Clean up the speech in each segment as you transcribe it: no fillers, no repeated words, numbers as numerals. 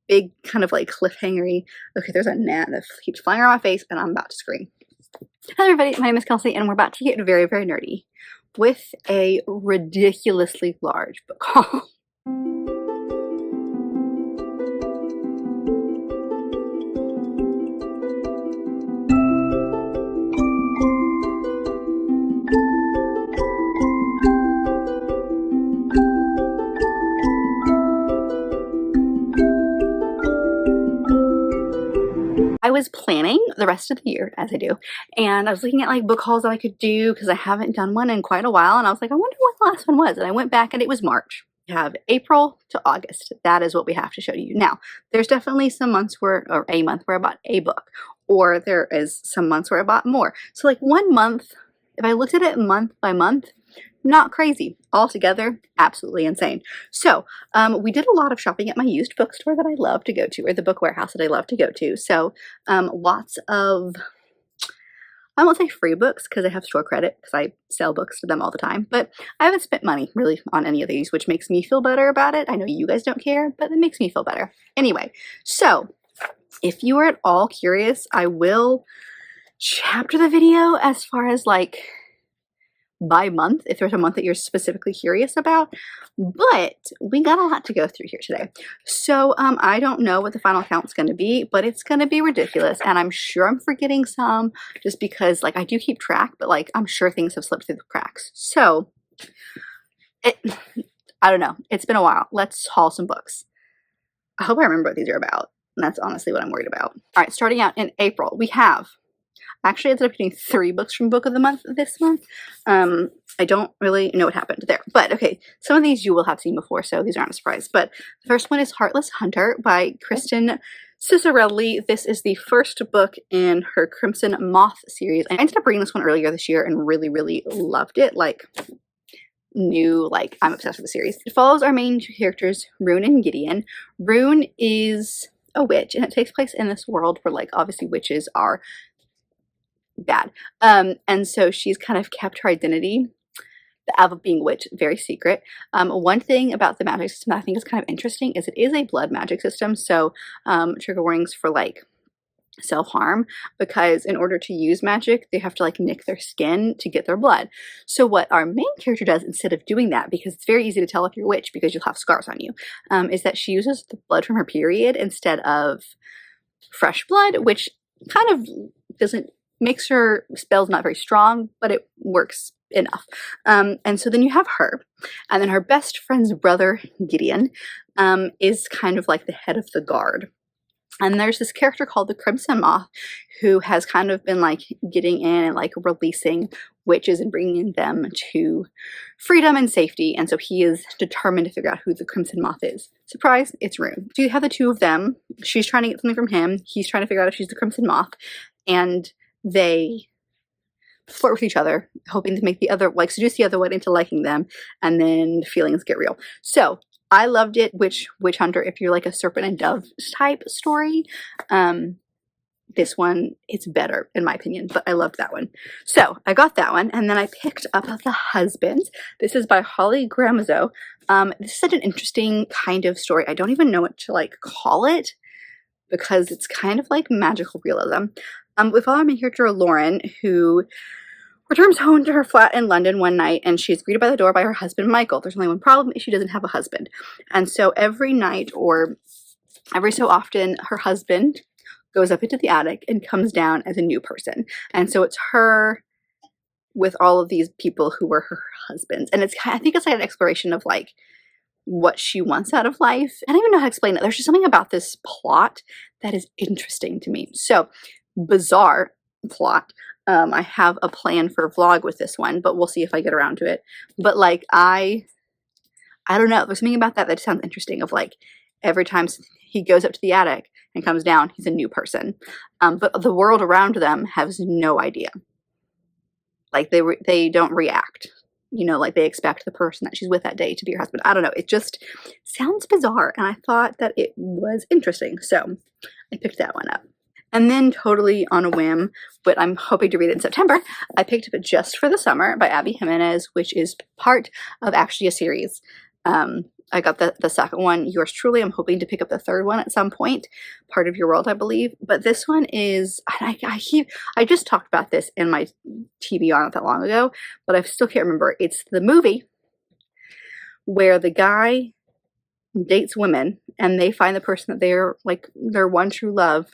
big kind of like cliffhangery. Okay, there's a gnat that keeps flying around my face and I'm about to scream. Hello everybody, my name is Kelsey and we're about to get very, very nerdy with a ridiculously large book haul. I was planning the rest of the year, as I do, and I was looking at like book hauls that I could do because I haven't done one in quite a while, and I was like, I wonder what the last one was, and I went back and it was March. We have April to August. That is what we have to show you. Now, there's definitely some months where, or a month where I bought a book, or there is some months where I bought more. So like 1 month, if I looked at it month by month, not crazy. Altogether, absolutely insane. So we did a lot of shopping at my used bookstore that I love to go to, or the book warehouse that I love to go to. So lots of, I won't say free books because I have store credit because I sell books to them all the time, but I haven't spent money really on any of these, which makes me feel better about it. I know you guys don't care, but it makes me feel better. Anyway, so if you are at all curious, I will chapter the video as far as like by month, if there's a month that you're specifically curious about, but we got a lot to go through here today. So I don't know what the final count's going to be, but it's going to be ridiculous, and I'm sure I'm forgetting some just because like I do keep track, but like I'm sure things have slipped through the cracks. So I don't know, it's been a while. Let's haul some books. I hope I remember what these are about, and that's honestly what I'm worried about. All right, starting out in April, we have, actually I ended up getting 3 books from Book of the Month this month. I don't really know what happened there, but okay, some of these you will have seen before, so these aren't a surprise. But the first one is Heartless Hunter by Kristen Cicerelli. This is the first book in her Crimson Moth series. I ended up reading this one earlier this year and really, really loved it. Like, I'm obsessed with the series. It follows our main 2 characters, Rune and Gideon. Rune is a witch, and it takes place in this world where like obviously witches are bad, and so she's kind of kept her identity of being a witch very secret. One thing about the magic system that I think is kind of interesting is it is a blood magic system, so trigger warnings for like self-harm, because in order to use magic they have to like nick their skin to get their blood. So what our main character does, instead of doing that, because it's very easy to tell if you're a witch because you'll have scars on you, is that she uses the blood from her period instead of fresh blood, which kind of makes her spells not very strong, but it works enough. And so then you have her, and then her best friend's brother, Gideon, is kind of like the head of the guard. And there's this character called the Crimson Moth who has kind of been like getting in and like releasing witches and bringing them to freedom and safety. And so he is determined to figure out who the Crimson Moth is. Surprise, it's Rune. So you have the 2 of them. She's trying to get something from him. He's trying to figure out if she's the Crimson Moth. And they flirt with each other, hoping to make the other, like seduce the other one into liking them, and then feelings get real. So I loved it. Witch Hunter, if you're like a serpent and dove type story, this one, it's better in my opinion, but I loved that one. So I got that one, and then I picked up The Husband. This is by Holly Gramazzo. This is such an interesting kind of story. I don't even know what to like call it because it's kind of like magical realism. We follow our main character, Lauren, who returns home to her flat in London one night, and she's greeted by the door by her husband, Michael. There's only one problem: she doesn't have a husband. And so every night, or every so often, her husband goes up into the attic and comes down as a new person. And so it's her with all of these people who were her husbands. And I think it's like an exploration of like what she wants out of life. I don't even know how to explain it. There's just something about this plot that is interesting to me. So bizarre plot. I have a plan for a vlog with this one, but we'll see if I get around to it. But like I don't know, there's something about that that sounds interesting, of like every time he goes up to the attic and comes down, he's a new person. But the world around them has no idea. Like they don't react, you know, like they expect the person that she's with that day to be her husband. I don't know, it just sounds bizarre, and I thought that it was interesting, so I picked that one up. And then, totally on a whim, but I'm hoping to read it in September, I picked up Just for the Summer by Abby Jimenez, which is part of actually a series. I got the second one. Yours truly, I'm hoping to pick up the third one at some point. Part of Your World, I believe. But this one is, and I just talked about this in my TBR not that long ago, but I still can't remember. It's the movie where the guy dates women and they find the person that they're like their one true love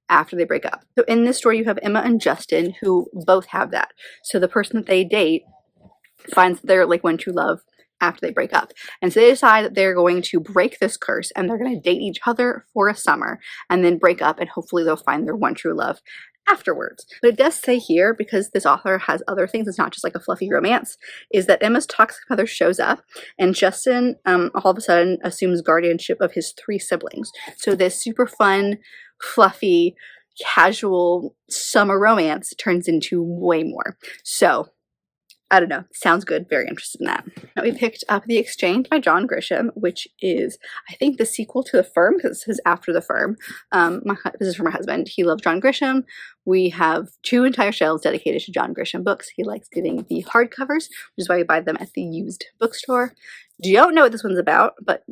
after they break up. So in this story, you have Emma and Justin who both have that. So the person that they date finds their like one true love after they break up. And so they decide that they're going to break this curse and they're going to date each other for a summer and then break up, and hopefully they'll find their one true love afterwards. But it does say here, because this author has other things, it's not just like a fluffy romance, is that Emma's toxic mother shows up and Justin all of a sudden assumes guardianship of his 3 siblings. So this super fun, fluffy, casual summer romance turns into way more. So I don't know. Sounds good. Very interested in that. Now we picked up The Exchange by John Grisham, which is, I think, the sequel to The Firm, because it says after The Firm. This is for my husband. He loves John Grisham. We have 2 entire shelves dedicated to John Grisham books. He likes getting the hardcovers, which is why we buy them at the used bookstore. Don't know what this one's about, but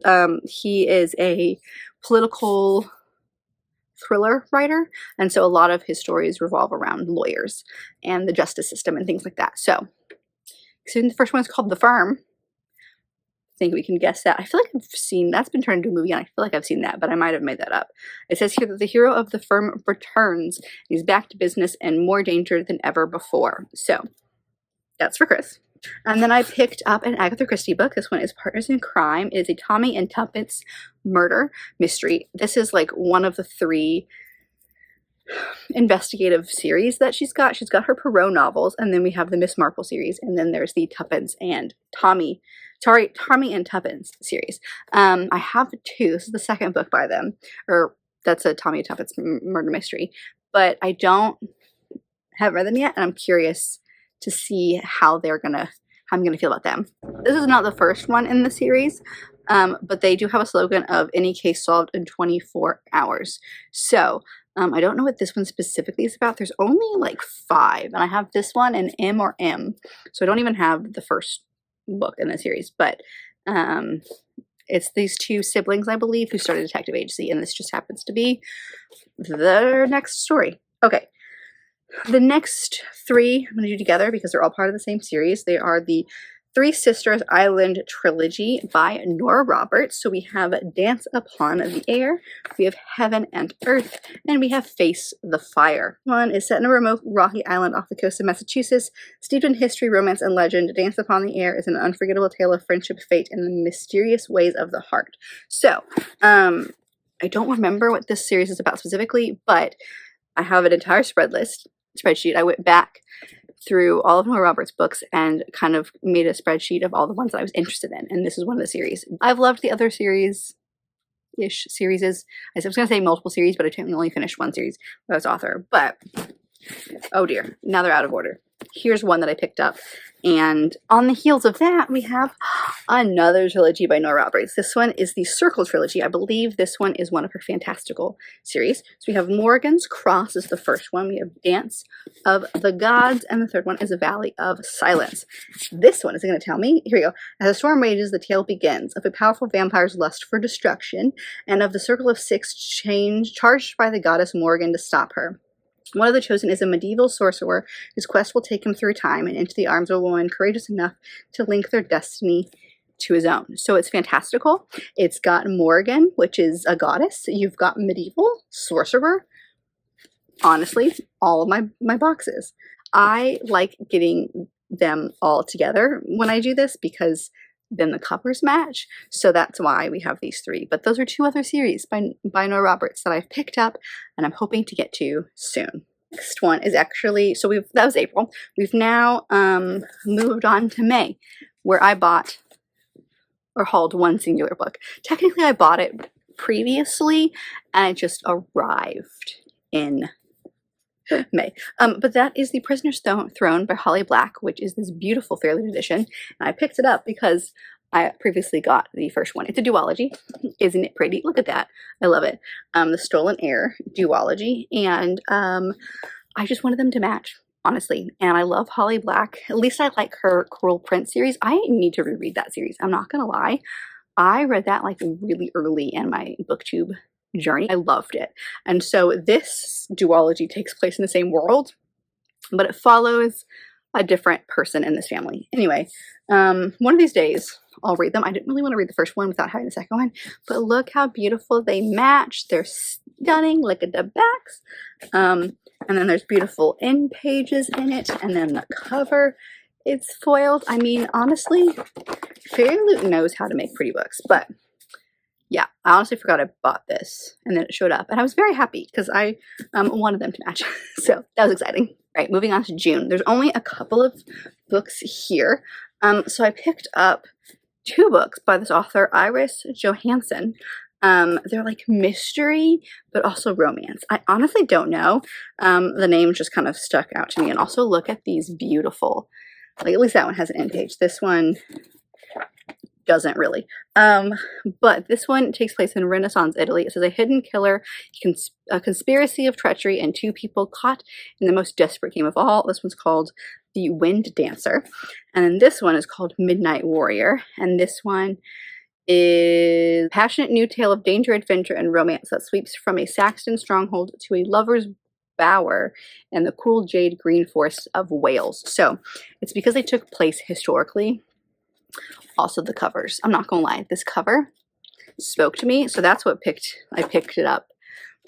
he is a political thriller writer, and so a lot of his stories revolve around lawyers and the justice system and things like that. So the first one is called The Firm. I think we can guess that. I feel like I've seen that's been turned into a movie, and I feel like I've seen that, but I might have made that up. It says here that the hero of the firm returns. He's back to business and more danger than ever before. So that's for Chris. And then I picked up an Agatha Christie book. This one is Partners in Crime. It is a Tommy and Tuppence murder mystery. This is like one of the 3 investigative series that she's got. She's got her Poirot novels, and then we have the Miss Marple series, and then there's the Tommy and Tuppence series. I have 2. This is the second book by them, or that's a Tommy and Tuppence murder mystery, but haven't read them yet, and I'm curious to see how I'm gonna feel about them. This is not the first one in the series, but they do have a slogan of any case solved in 24 hours. So I don't know what this one specifically is about. There's only like 5, and I have this one and M or M, so I don't even have the first book in the series, but it's these 2 siblings, I believe, who started a detective agency, and this just happens to be their next story. Okay. The next 3 I'm going to do together because they're all part of the same series. They are the 3 Sisters Island trilogy by Nora Roberts. So we have Dance Upon the Air, we have Heaven and Earth, and we have Face the Fire. One is set in a remote rocky island off the coast of Massachusetts, steeped in history, romance, and legend. Dance Upon the Air is an unforgettable tale of friendship, fate, and the mysterious ways of the heart. So, I don't remember what this series is about specifically, but I have an entire spreadsheet. I went back through all of Nora Roberts' books and kind of made a spreadsheet of all the ones that I was interested in, and this is one of the series. I've loved the other series. I was going to say multiple series, but I technically only finished 1 series by this author. But, oh dear, now they're out of order. Here's one that I picked up, and on the heels of that, we have another trilogy by Nora Roberts. This one is the Circle trilogy. I believe this one is one of her fantastical series. So we have Morgan's Cross is the first one. We have Dance of the Gods, and the third one is A Valley of Silence. This one is going to tell me, here we go. As a storm rages, the tale begins of a powerful vampire's lust for destruction, and of the Circle of 6 charged by the goddess Morgan to stop her. One of the chosen is a medieval sorcerer whose quest will take him through time and into the arms of a woman courageous enough to link their destiny to his own. So it's fantastical. It's got Morgan, which is a goddess. You've got medieval, sorcerer. Honestly, all of my boxes. I like getting them all together when I do this because then the covers match. So that's why we have these 3. But those are 2 other series by Nora Roberts that I've picked up and I'm hoping to get to soon. Next one is actually, that was April. We've now moved on to May, where I bought or hauled 1 singular book. Technically I bought it previously and it just arrived in May. But that is The Prisoner's Throne by Holly Black, which is this beautiful Fairleigh edition. And I picked it up because I previously got the first one. It's a duology. Isn't it pretty? Look at that. I love it. The Stolen Heir duology. And I just wanted them to match, honestly. And I love Holly Black. At least I like her Cruel Prince series. I need to reread that series. I'm not going to lie. I read that like really early in my booktube journey. I loved it. And so this duology takes place in the same world, but it follows a different person in this family. Anyway, one of these days I'll read them. I didn't really want to read the first one without having the second one, but look how beautiful they match. They're stunning. Look at the backs. And then there's beautiful end pages in it, and then the cover, it's foiled. I mean, honestly, Fairy Loot knows how to make pretty books, but yeah, I honestly forgot I bought this, and then it showed up, and I was very happy because I wanted them to match. So that was exciting. Right, moving on to June. There's only a couple of books here. So I picked up 2 books by this author, Iris Johansen. They're like mystery, but also romance. I honestly don't know. The name just kind of stuck out to me. And also look at these beautiful, like at least that one has an end page. This one doesn't really. But this one takes place in Renaissance Italy. It says a hidden killer, a conspiracy of treachery, and 2 people caught in the most desperate game of all. This one's called The Wind Dancer. And then this one is called Midnight Warrior. And this one is a passionate new tale of danger, adventure, and romance that sweeps from a Saxon stronghold to a lover's bower in the cool jade green forests of Wales. So it's because they took place historically. Also the covers, I'm not gonna lie, this cover spoke to me, so that's what I picked it up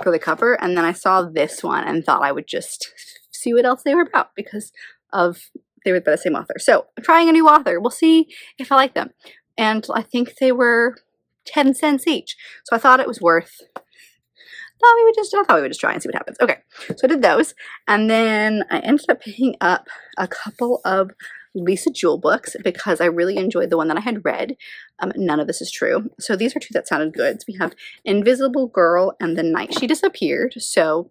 for the cover. And then I saw this one and thought I would just see what else they were about because they were by the same author. So I'm trying a new author. We'll see if I like them. And I think they were 10 cents each, so I thought it was worth. I thought we would just try and see what happens. Okay, so I did those, and then I ended up picking up a couple of Lisa Jewell books because I really enjoyed the one that I had read. None of this is true. So these are 2 that sounded good. So we have Invisible Girl and The Night She Disappeared. So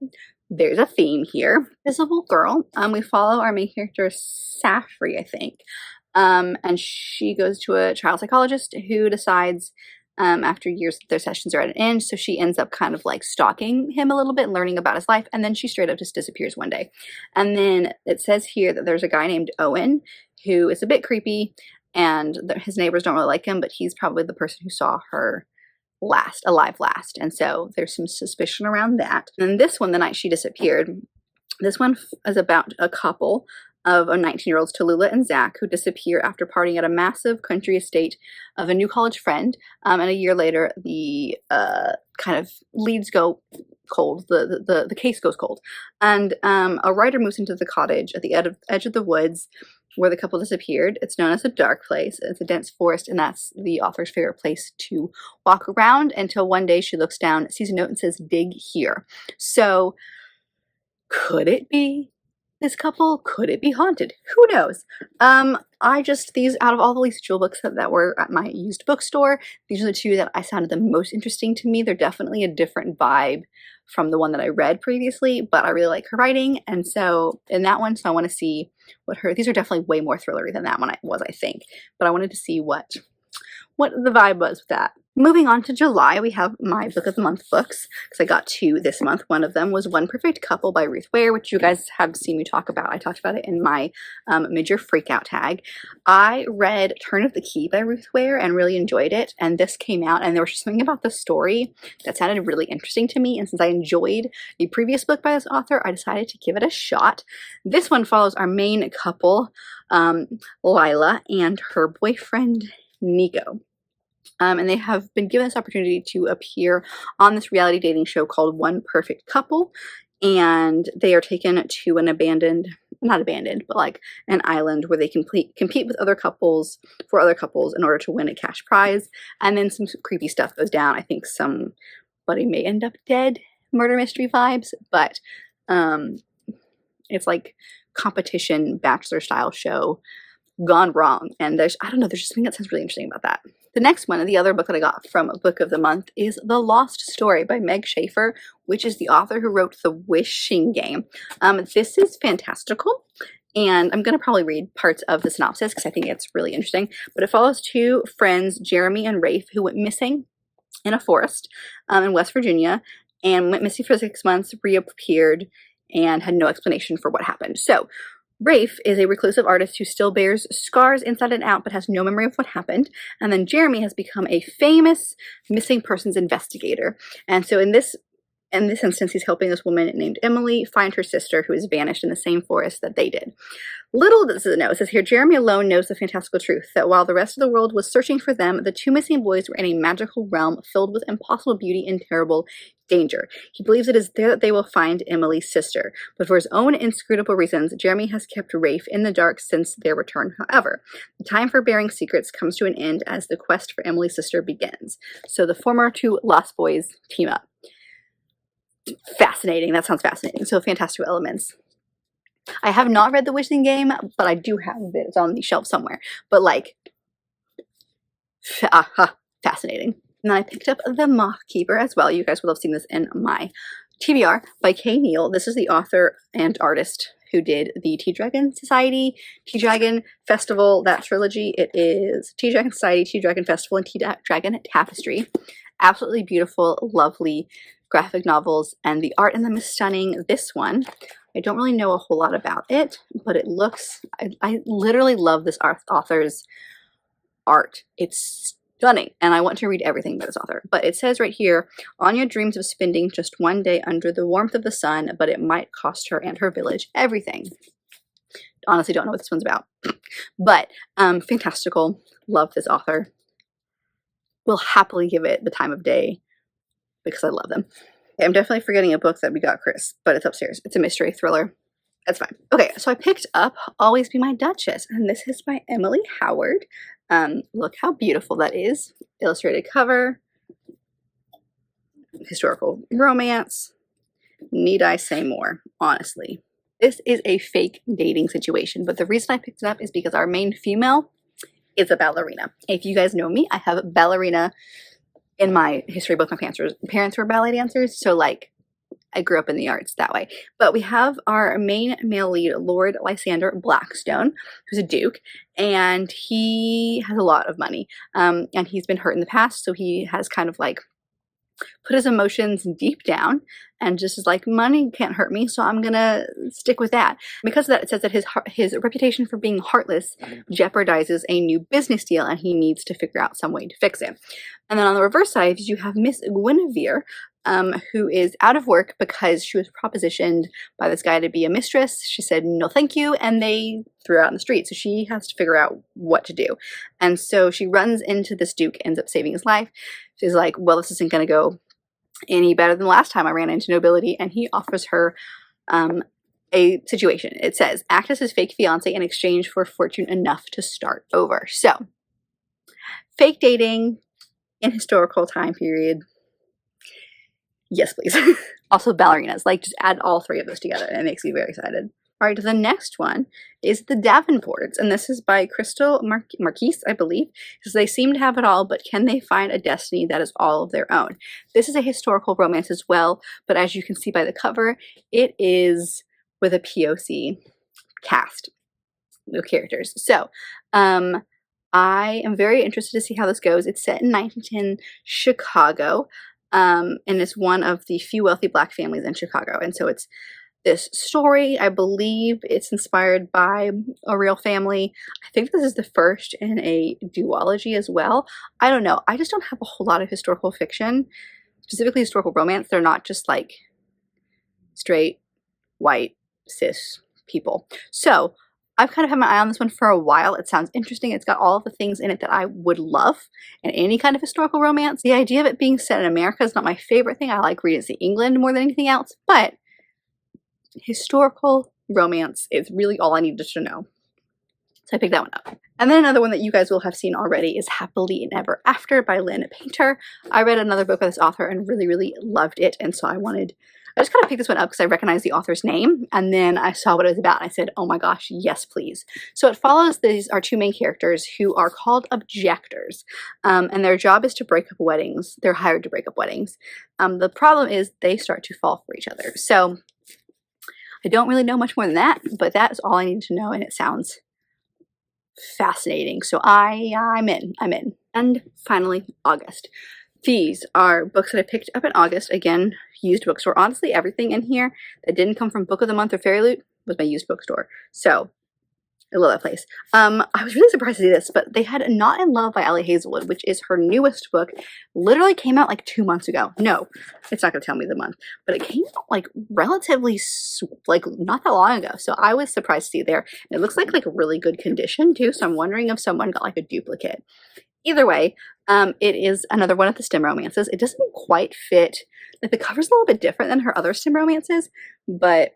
there's a theme here. Invisible Girl, we follow our main character, Safri, I think. And she goes to a child psychologist who decides after years that their sessions are at an end, so she ends up kind of like stalking him a little bit, learning about his life, and then she straight up just disappears one day. And then it says here that there's a guy named Owen who is a bit creepy, and his neighbors don't really like him, but he's probably the person who saw her alive last, and so there's some suspicion around that. And this one, The Night She Disappeared, this one is about a couple of 19-year-olds, Tallulah and Zach, who disappear after partying at a massive country estate of a new college friend. And a year later, the kind of leads go cold. The case goes cold. And a writer moves into the cottage at the edge of the woods where the couple disappeared. It's known as a dark place. It's a dense forest, and that's the author's favorite place to walk around until one day she looks down, sees a note, and says, "Dig here." So could it be this couple? Could it be haunted? Who knows? These out of all the Lisa Jewell books that were at my used bookstore, these are the 2 that I sounded the most interesting to me. They're definitely a different vibe from the one that I read previously, but I really like her writing, and so in that one, so I want to see these are definitely way more thrillery than that one was, I think, but I wanted to see what the vibe was with that. Moving on to July, we have my Book of the Month books, because I got 2 this month. One of them was One Perfect Couple by Ruth Ware, which you guys have seen me talk about. I talked about it in my Mid-Year Freakout tag. I read Turn of the Key by Ruth Ware and really enjoyed it, and this came out, and there was just something about the story that sounded really interesting to me, and since I enjoyed a previous book by this author, I decided to give it a shot. This one follows our main couple, Lila, and her boyfriend, Nico. And they have been given this opportunity to appear on this reality dating show called One Perfect Couple, and they are taken to an not abandoned, but like an island where they compete with other couples in order to win a cash prize. And then some creepy stuff goes down. I think somebody may end up dead, murder mystery vibes, but it's like competition bachelor style show gone wrong. And there's just something that sounds really interesting about that. The next one, the other book that I got from Book of the Month, is The Lost Story by Meg Schaefer, which is the author who wrote The Wishing Game. This is fantastical, and I'm going to probably read parts of the synopsis because I think it's really interesting. But it follows 2 friends, Jeremy and Rafe, who went missing in a forest in West Virginia, and went missing for 6 months, reappeared, and had no explanation for what happened. So Rafe is a reclusive artist who still bears scars inside and out but has no memory of what happened. And then Jeremy has become a famous missing persons investigator. And so in this instance, he's helping this woman named Emily find her sister who has vanished in the same forest that they did. Little does it know, it says here, Jeremy alone knows the fantastical truth that while the rest of the world was searching for them, the two missing boys were in a magical realm filled with impossible beauty and terrible danger. He believes it is there that they will find Emily's sister, but for his own inscrutable reasons, Jeremy has kept Rafe in the dark since their return. However, the time for bearing secrets comes to an end as the quest for Emily's sister begins. So the former two Lost Boys team up. Fascinating. That sounds fascinating. So fantastical elements. I have not read the Wishing Game, but I do have it. It's on the shelf somewhere. But like, fascinating. And then I picked up The Moth Keeper as well. You guys will have seen this in my TBR by Kay Neal. This is the author and artist who did the Tea Dragon Society, Tea Dragon Festival, that trilogy. It is Tea Dragon Society, Tea Dragon Festival, and Tea Dragon Tapestry. Absolutely beautiful, lovely graphic novels, and the art in them is stunning. This one, I don't really know a whole lot about it, but it looks, I literally love this author's art. It's stunning, and I want to read everything by this author. But it says right here, Anya dreams of spending just one day under the warmth of the sun, but it might cost her and her village everything. Honestly, don't know what this one's about. But fantastical. Love this author. Will happily give it the time of day because I love them. Okay, I'm definitely forgetting a book that we got Chris, but it's upstairs. It's a mystery thriller. That's fine. Okay, so I picked up Always Be My Duchess, and this is by Emily Howard. Look how beautiful that is. Illustrated cover. Historical romance. Need I say more, honestly. This is a fake dating situation, but the reason I picked it up is because our main female is a ballerina. If you guys know me, I have a ballerina in my history book. My parents were ballet dancers, so like I grew up in the arts that way. But we have our main male lead, Lord Lysander Blackstone, who's a duke, and he has a lot of money, and he's been hurt in the past, so he has kind of like put his emotions deep down and just is like, money can't hurt me, so I'm gonna stick with that. Because of that, it says that his reputation for being heartless jeopardizes a new business deal, and he needs to figure out some way to fix it. And then on the reverse side, you have Miss Guinevere, who is out of work because she was propositioned by this guy to be a mistress. She said, no thank you, and they threw her out in the street. So she has to figure out what to do. And so she runs into this duke, ends up saving his life. She's like, well, this isn't going to go any better than the last time I ran into nobility. And he offers her a situation. It says, act as his fake fiance in exchange for fortune enough to start over. So, fake dating in historical time period. Yes, please. Also ballerinas. Like, just add all three of those together and it makes me very excited. All right, the next one is The Davenports, and this is by Crystal Marquise, I believe. It says, they seem to have it all, but can they find a destiny that is all of their own? This is a historical romance as well, but as you can see by the cover, it is with a POC cast of characters. So, I am very interested to see how this goes. It's set in 1910 Chicago, and it's one of the few wealthy Black families in Chicago, and so it's this story. I believe it's inspired by a real family. I think this is the first in a duology as well. I don't know. I just don't have a whole lot of historical fiction, specifically historical romance. They're not just like straight, white, cis people. So I've kind of had my eye on this one for a while. It sounds interesting. It's got all of the things in it that I would love in any kind of historical romance. The idea of it being set in America is not my favorite thing. I like Regency England more than anything else, but historical romance is really all I needed to know. So I picked that one up. And then another one that you guys will have seen already is Happily Ever After by Lynn Painter. I read another book by this author and really, really loved it. And so I just kind of picked this one up because I recognized the author's name. And then I saw what it was about and I said, oh my gosh, yes, please. So it follows our two main characters who are called objectors. And their job is to break up weddings. They're hired to break up weddings. The problem is they start to fall for each other. So I don't really know much more than that, but that is all I needed to know, and it sounds fascinating. So I'm in. And finally, August. These are books that I picked up in August. Again, used bookstore. Honestly, everything in here that didn't come from Book of the Month or Fairy Loot, was my used bookstore. So I love that place. I was really surprised to see this, but they had Not in Love by Ali Hazelwood, which is her newest book. Literally came out like 2 months ago. No, it's not going to tell me the month, but it came out like relatively, like not that long ago. So I was surprised to see it there. And it looks like really good condition too. So I'm wondering if someone got like a duplicate. Either way, it is another one of the STEM romances. It doesn't quite fit. Like the cover's a little bit different than her other STEM romances, but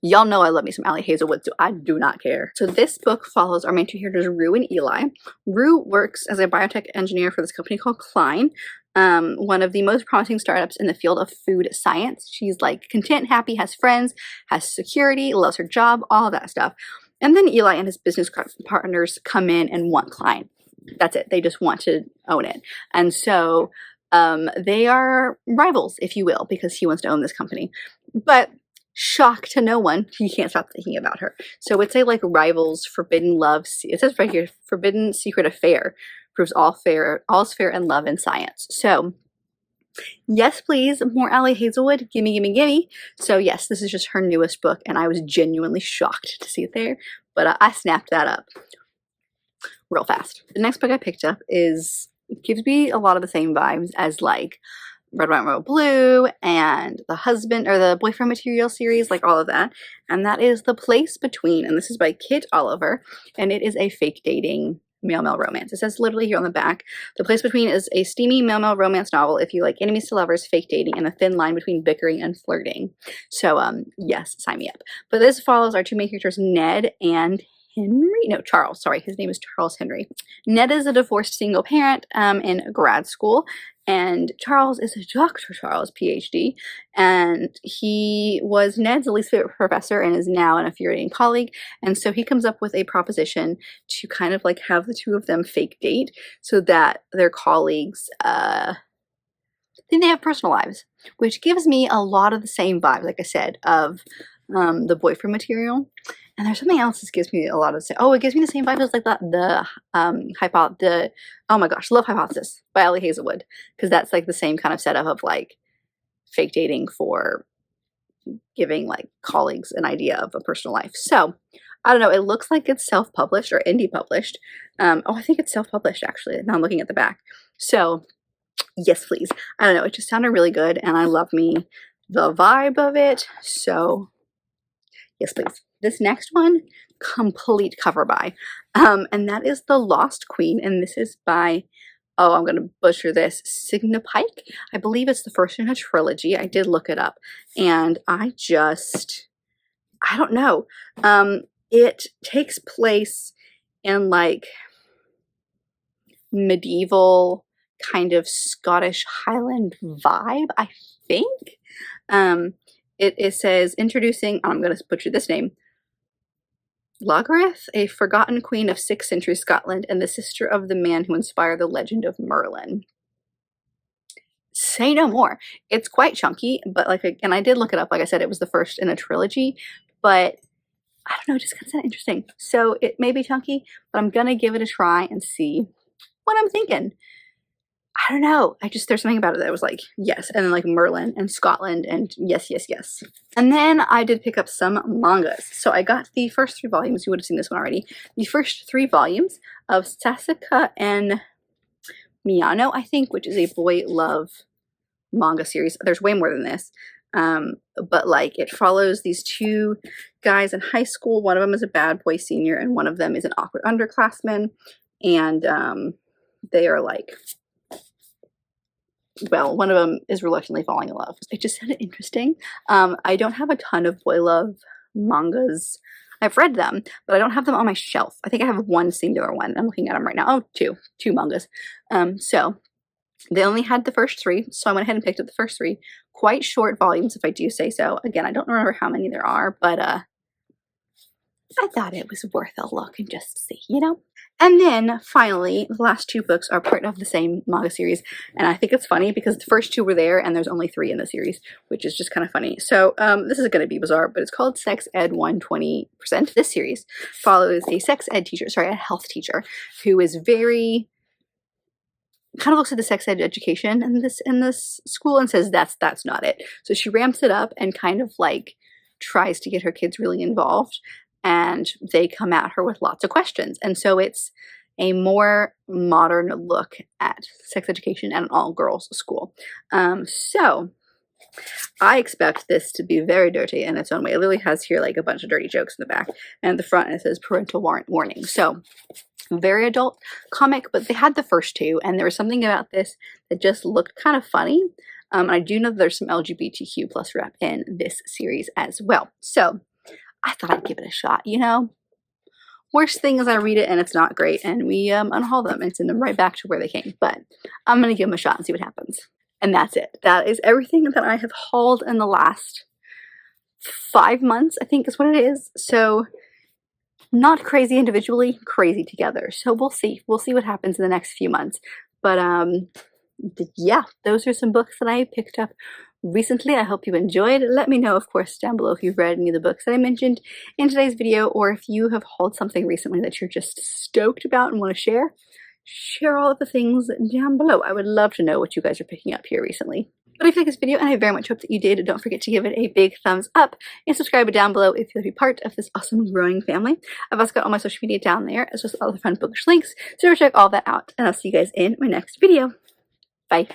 y'all know I love me some Ali Hazelwood, so I do not care. So this book follows our main two characters, Rue and Eli. Rue works as a biotech engineer for this company called Klein, one of the most promising startups in the field of food science. She's like content, happy, has friends, has security, loves her job, all of that stuff. And then Eli and his business partners come in and want Klein. That's it. They just want to own it. And so they are rivals, if you will, because he wants to own this company. But shock to no one, he can't stop thinking about her. So it's a like rivals, forbidden love. It says right here, forbidden secret affair proves all's fair in love and science. So yes, please, more Ali Hazelwood. Gimme, gimme, gimme. So yes, this is just her newest book, and I was genuinely shocked to see it there. But I snapped that up real fast. The next book I picked up gives me a lot of the same vibes as like Red, White, Royal Blue and the husband or the boyfriend material series, like all of that. And that is The Place Between. And this is by Kit Oliver. And it is a fake dating male-male romance. It says literally here on the back, The Place Between is a steamy male-male romance novel if you like enemies to lovers, fake dating, and the thin line between bickering and flirting. So yes, sign me up. But this follows our two main characters, Ned and Charles. Sorry, his name is Charles Henry. Ned is a divorced single parent in grad school, and Charles is a Dr. Charles, PhD, and he was Ned's least favorite professor and is now an infuriating colleague. And so he comes up with a proposition to kind of like have the two of them fake date so that their colleagues think they have personal lives, which gives me a lot of the same vibe, like I said, of the boyfriend material. And there's something else that gives me a lot of it gives me the same vibe as like oh my gosh, Love Hypothesis by Ali Hazelwood, because that's like the same kind of setup of like fake dating for giving like colleagues an idea of a personal life. So I don't know, it looks like it's self-published or indie published. I think it's self-published actually. Now I'm looking at the back. So yes, please. I don't know, it just sounded really good, and I love me the vibe of it. So yes, please. This next one, complete cover by, and that is The Lost Queen, and this is by, I'm going to butcher this, Signa Pike. I believe it's the first in a trilogy. I did look it up, and I don't know. It takes place in like medieval kind of Scottish Highland vibe, I think. It says, introducing, I'm going to butcher this name, Lagareth, a forgotten queen of 6th century Scotland and the sister of the man who inspired the legend of Merlin. Say no more. It's quite chunky, but and I did look it up. Like I said, it was the first in a trilogy, but I don't know, it just kind of sounded interesting. So it may be chunky, but I'm going to give it a try and see what I'm thinking. I don't know. There's something about it that was like, yes. And then like Merlin and Scotland and yes, yes, yes. And then I did pick up some mangas. So I got the first 3 volumes. You would have seen this one already. The first 3 volumes of Sasaka and Miyano, I think, which is a boy love manga series. There's way more than this. But like it follows these 2 guys in high school. One of them is a bad boy senior and one of them is an awkward underclassman. And they are like, well, one of them is reluctantly falling in love. It just sounded interesting. I don't have a ton of boy love mangas. I've read them, but I don't have them on my shelf. I think I have one singular one. I'm looking at them right now. Oh, two mangas. So they only had the first 3, so I went ahead and picked up the first 3. Quite short volumes, if I do say so. Again, I don't remember how many there are, but I thought it was worth a look and just see, you know? And then finally, the last 2 books are part of the same manga series. And I think it's funny because the first 2 were there and there's only 3 in the series, which is just kind of funny. So this is going to be bizarre, but it's called Sex Ed 120%. This series follows a a health teacher who is very, kind of looks at the sex ed education in this school and says that's not it. So she ramps it up and kind of like tries to get her kids really involved, and they come at her with lots of questions. And so it's a more modern look at sex education at an all-girls school. So I expect this to be very dirty in its own way. It literally has here like a bunch of dirty jokes in the back, and at the front it says parental warning. So very adult comic, but they had the first two, and there was something about this that just looked kind of funny. I do know that there's some LGBTQ plus rep in this series as well. So I thought I'd give it a shot, you know? Worst thing is I read it and it's not great, and we unhaul them and send them right back to where they came. But I'm going to give them a shot and see what happens. And that's it. That is everything that I have hauled in the last 5 months, I think is what it is. So not crazy individually, crazy together. So we'll see. We'll see what happens in the next few months. But yeah, those are some books that I picked up recently. I hope you enjoyed. Let me know, of course, down below if you've read any of the books that I mentioned in today's video, or if you have hauled something recently that you're just stoked about and want to share. Share all of the things down below. I would love to know what you guys are picking up here recently. But if you like this video, and I very much hope that you did, don't forget to give it a big thumbs up and subscribe down below if you'll be part of this awesome growing family. I've also got all my social media down there, as well as all the fun bookish links, so check all that out, and I'll see you guys in my next video. Bye.